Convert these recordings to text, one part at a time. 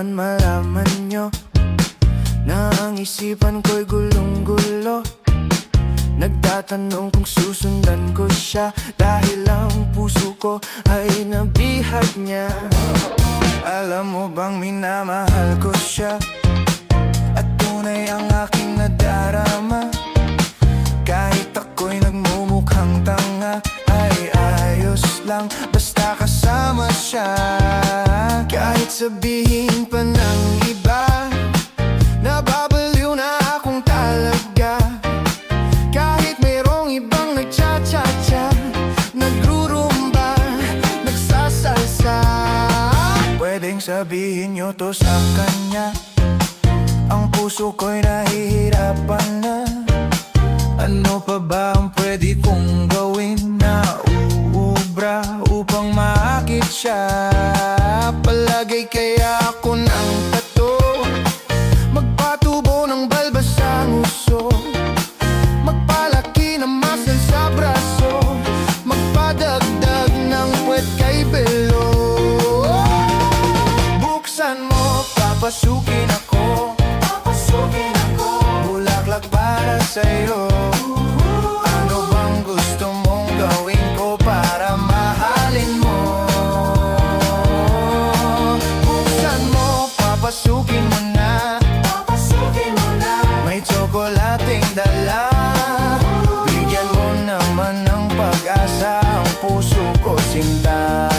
naman malaman nyo na ang isipan ko'y gulong-gulo. Nagtatanong kung susundan ko siya, dahil ang puso ko ay nabihag niya. Alam mo bang minamahal ko siya, at tunay ang aking nadarama. Kahit ako'y nagmumukhang tanga, ay ayos lang basta kasama siya. Kahit sabihin pa ng iba, nababaliw na akong talaga. Kahit mayroong ibang nagcha-cha-cha, nagrurumba, nagsasalsa. Pwedeng sabihin nyo to sa kanya, ang puso ko'y nahihirapan na. Ano pa ba ang pwede kong gawin na uubra upang maakit siya? Palagay kaya ako ng tato, magpatubo ng balbas ang uso, magpalaki ng muscle sa braso, magpadagdag ng puwet kay belo. Buksan mo, papasukin ako, bulaklak para sa'yo. Ano bang gusto mong gawin ko para mahalin mo? Buksan mo, papasukin mo na, may tsokolating dala. Bigyan mo naman ng pag-asa ang puso ko, sinta.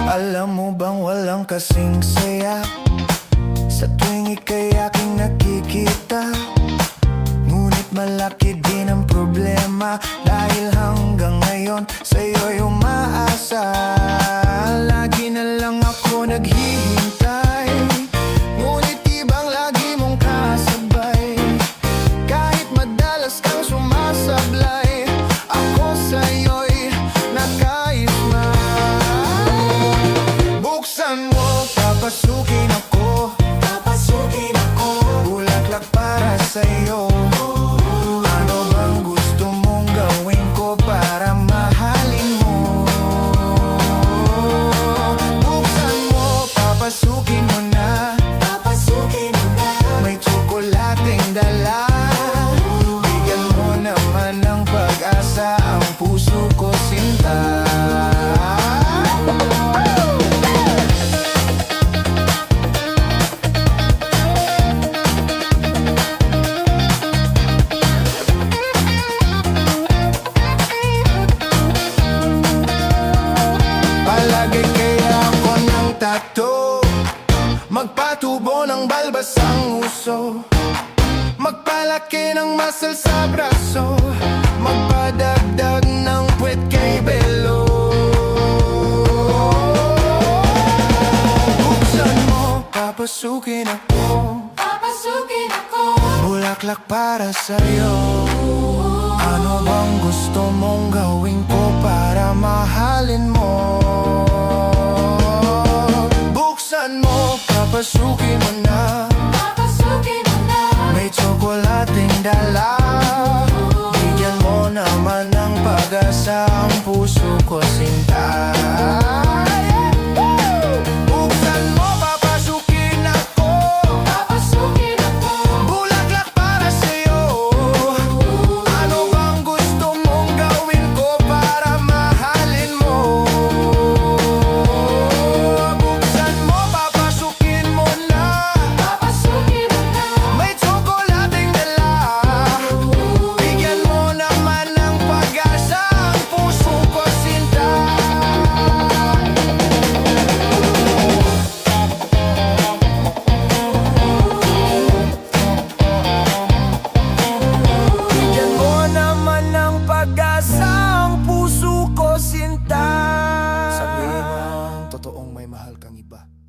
Alam mo bang walang kasing saya sa tuwing ika'y aking nakikita? Ngunit malaki din ang problema, dahil hanggang ngayon sa'yo'y umaasa. Lagi na lang ako naghihintay, ngunit ibang lagi mong kasabay. Kahit madalas kang sumasablay, ako sa'yo'y nakaisma. Buksan mo, papasukin ako, bulaklak para sa'yo. Ano bang gusto mong gawin ko para mahalin mo? Buksan mo, papasukin mo na, may tsokolating dala. Bigyan mo naman ng pag-asa ang puso ko, sinta. Palagay kaya ako ng tato, magpatubo ng balbas ang uso, magpalaki ng muscle sa braso, magpadagdag ng puwet kay belo. Buksan mo, papasukin ako, bulaklak para sa'yo. Ano bang gusto mong gawin ko para mahalin mo? Buksan mo, papasukin mo na, may tsokolating dala. Bigyan mo naman ng pag-asa ang puso ko, sinta.